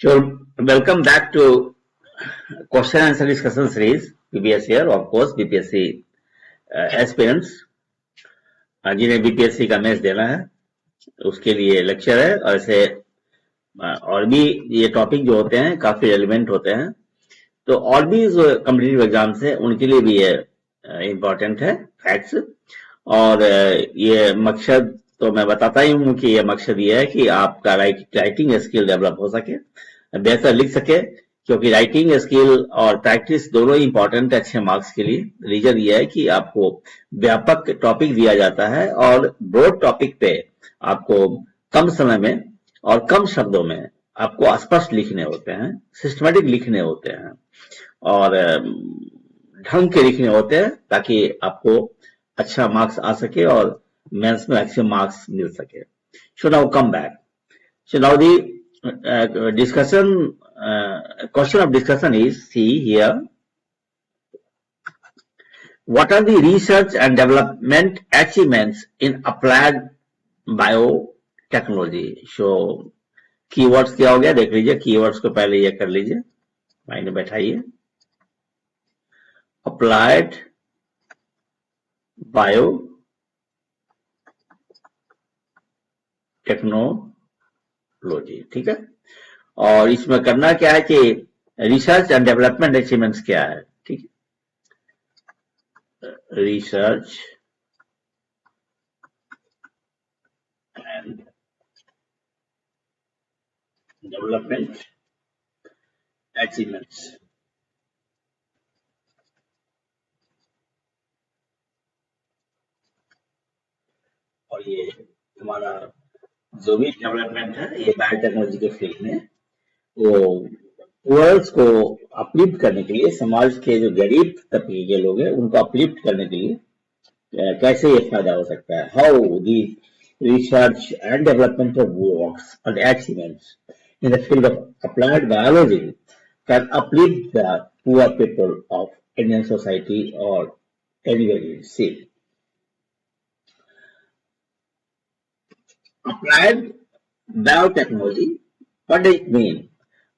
So, welcome back to question answer discussion series. BPS here, of course, BPSC aspirants जिन्हें BPSC का mains देना है उसके लिए लेक्चर है और ऐसे और भी ये टॉपिक जो होते हैं काफी रेलिवेंट होते हैं, तो और भी जो कॉम्पिटिटिव एग्जाम्स है उनके लिए भी ये इम्पोर्टेंट है फैक्ट्स। और ये मकसद तो मैं बताता ही हूँ कि ये मकसद ये है कि आपका राइटिंग स्किल डेवलप हो सके, बेहतर लिख सके, क्योंकि राइटिंग स्किल और प्रैक्टिस दोनों ही इंपॉर्टेंट है अच्छे मार्क्स के लिए। रीजन ये है कि आपको व्यापक टॉपिक दिया जाता है और ब्रॉड टॉपिक पे आपको कम समय में और कम शब्दों में आपको स्पष्ट लिखने होते हैं, सिस्टमेटिक लिखने होते हैं और ढंग के लिखने होते हैं ताकि आपको अच्छा मार्क्स आ सके और मेंस में अच्छे मार्क्स मिल सके। So now come back. So now the discussion question of discussion is, see here, what are the research and development achievements in applied biotechnology? So keywords क्या हो गया देख लीजिए, keywords को पहले ये कर लीजिए, माइंड में बैठाइए। अप्लाइड बायो टेक्नोलॉजी, ठीक है। और इसमें करना क्या है कि रिसर्च एंड डेवलपमेंट अचीवमेंट्स क्या है, ठीक है। रिसर्च एंड डेवलपमेंट अचीवमेंट्स, और ये हमारा जो भी डेवलपमेंट है ये बायोटेक्नोलॉजी के फील्ड में वो वर्ल्ड्स को अपलिफ्ट करने के लिए, समाज के जो गरीब तबके के लोग हैं उनको अपलिफ्ट करने के लिए कैसे ये फायदा हो सकता है। How the research and development of works and achievements in the field of applied biology can uplift the poor people of Indian society or anywhere. See, applied biotechnology, what does it mean?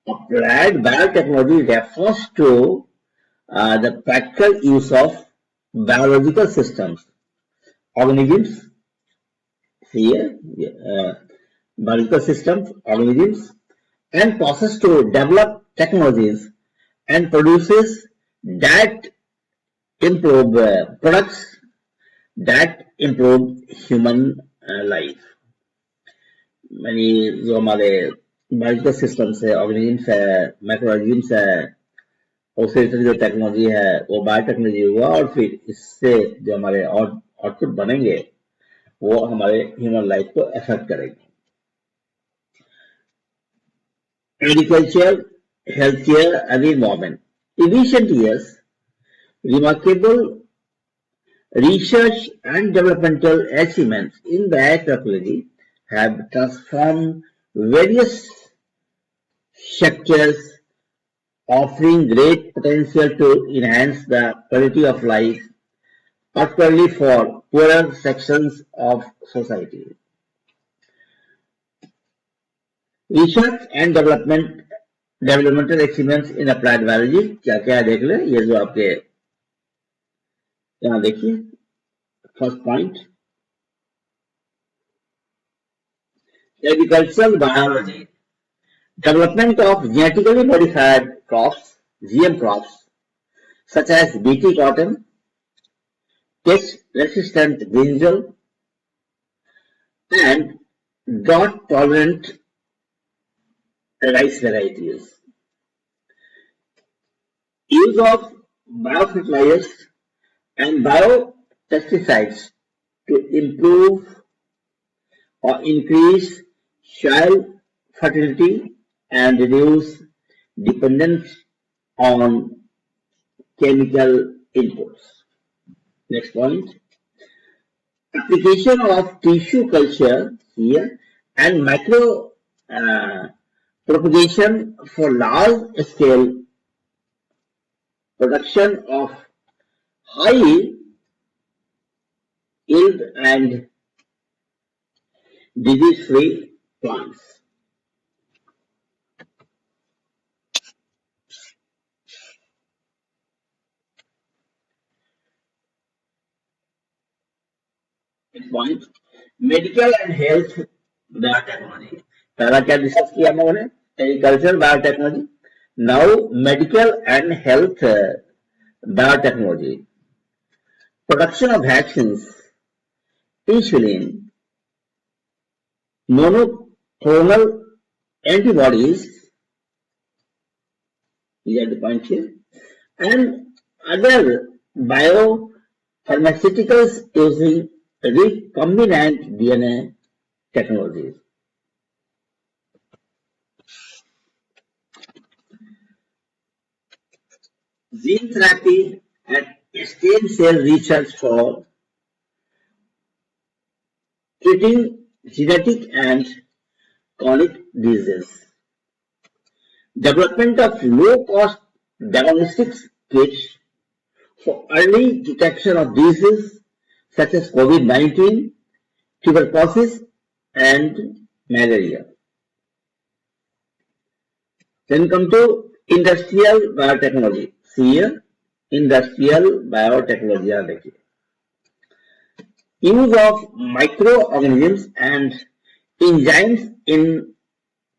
Applied biotechnology refers to the practical use of biological systems, organisms, here, biological systems, organisms, and process to develop technologies and produces that improve products that improve human life। यानी जो हमारे biological systems है, organisms है, microorganisms है, उससे जो technology है वो बायोटेक्नोलॉजी हुआ और फिर इससे जो हमारे आउटपुट बनेंगे वो हमारे ह्यूमन लाइफ को अफेक्ट करेंगे। Agriculture, health care and environment. In recent years remarkable research and developmental achievements in biotechnology have transformed various sectors, offering great potential to enhance the quality of life, particularly for poorer sections of society. Research and developmental achievements in applied biology क्या क्या है देख ले। ये जो आपके यहाँ देखिए, first point agricultural biology, development of genetically modified crops, GM crops, such as BT cotton, pest-resistant brinjal, and drought-tolerant rice varieties. Use of biofertilizers and biopesticides to improve or increase soil fertility and reduce dependence on chemical inputs. Next point, application of tissue culture here and micro propagation for large scale production of high yield and disease-free plants. Point medical and health biotechnology. पहला क्या discuss किया हम लोगों ने? Agriculture biotechnology. Now medical and health biotechnology. Production of vaccines, insulin, monoclonal antibodies, these are the points here, and other biopharmaceuticals using recombinant DNA technologies. Gene therapy and stem cell research for treating genetic and chronic diseases. Development of low-cost diagnostics kits for early detection of diseases such as COVID-19, tuberculosis, and malaria. Then come to industrial biotechnology. See here, industrial biotechnology. Use of microorganisms and enzymes in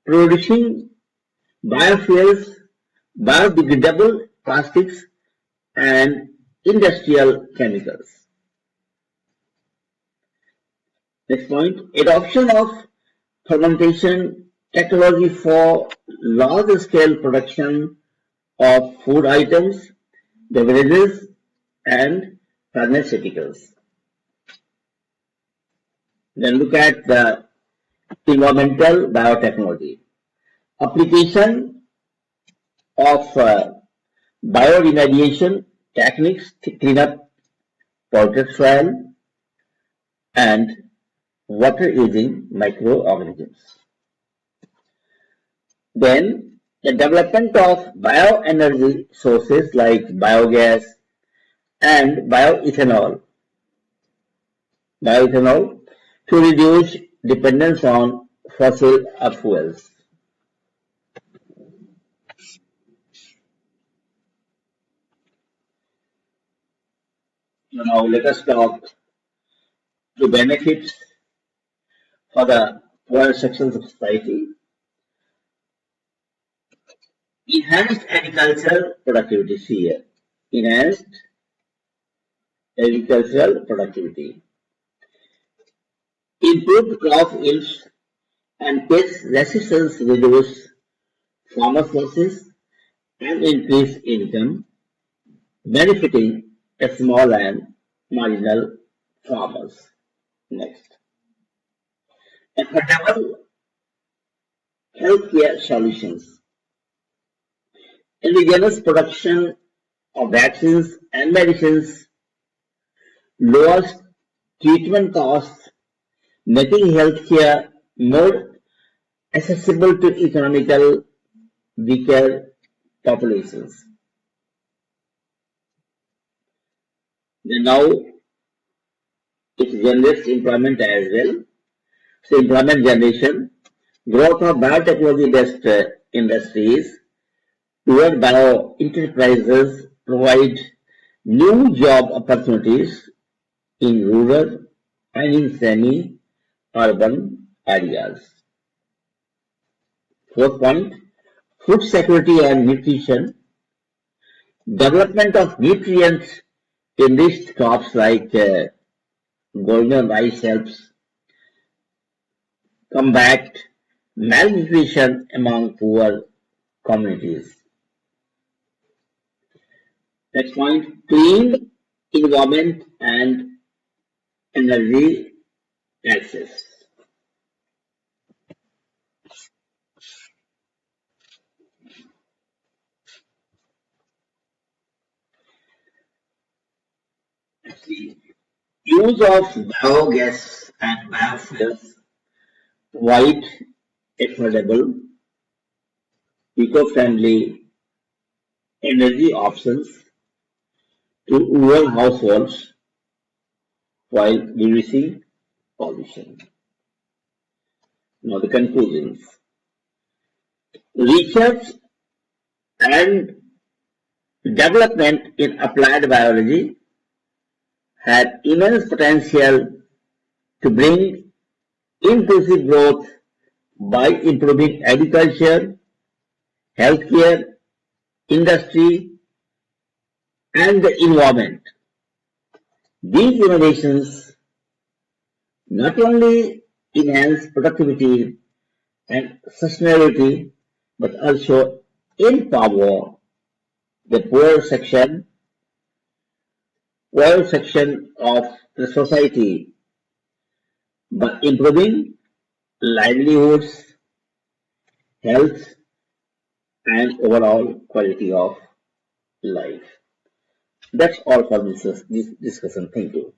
producing biofuels, biodegradable plastics, and industrial chemicals. Next point, adoption of fermentation technology for large-scale production of food items, beverages, and pharmaceuticals. Then look at the environmental biotechnology. Application of bioremediation techniques to clean up polluted soil and water using microorganisms. Then the development of bioenergy sources like biogas and bioethanol to reduce dependence on fossil fuels. Now let us talk the benefits for the poorer sections of society. Enhanced agricultural productivity. See here, enhanced agricultural productivity. Improved crop yields and pest resistance reduce farmers' losses and increase income, benefiting small and marginal farmers. Next, affordable healthcare solutions. Indigenous production of vaccines and medicines lowers treatment costs, making healthcare more accessible to economical weaker populations. Then now it generates employment as well. So employment generation, growth of biotechnology-based industries toward bio enterprises provide new job opportunities in rural and in semi-urban areas. Fourth point, food security and nutrition. Development of nutrient-enriched crops like golden rice helps combat malnutrition among poor communities. Next point, clean environment and energy access. Use of biogas and biofuels provide affordable, eco-friendly energy options to rural households while reducing pollution. Now the conclusions. Research and development in applied biology had immense potential to bring inclusive growth by improving agriculture, healthcare, industry, and the environment. These innovations not only enhance productivity and sustainability, but also empower the poor section of the society by improving livelihoods, health, and overall quality of life. That's all for this discussion. Thank you.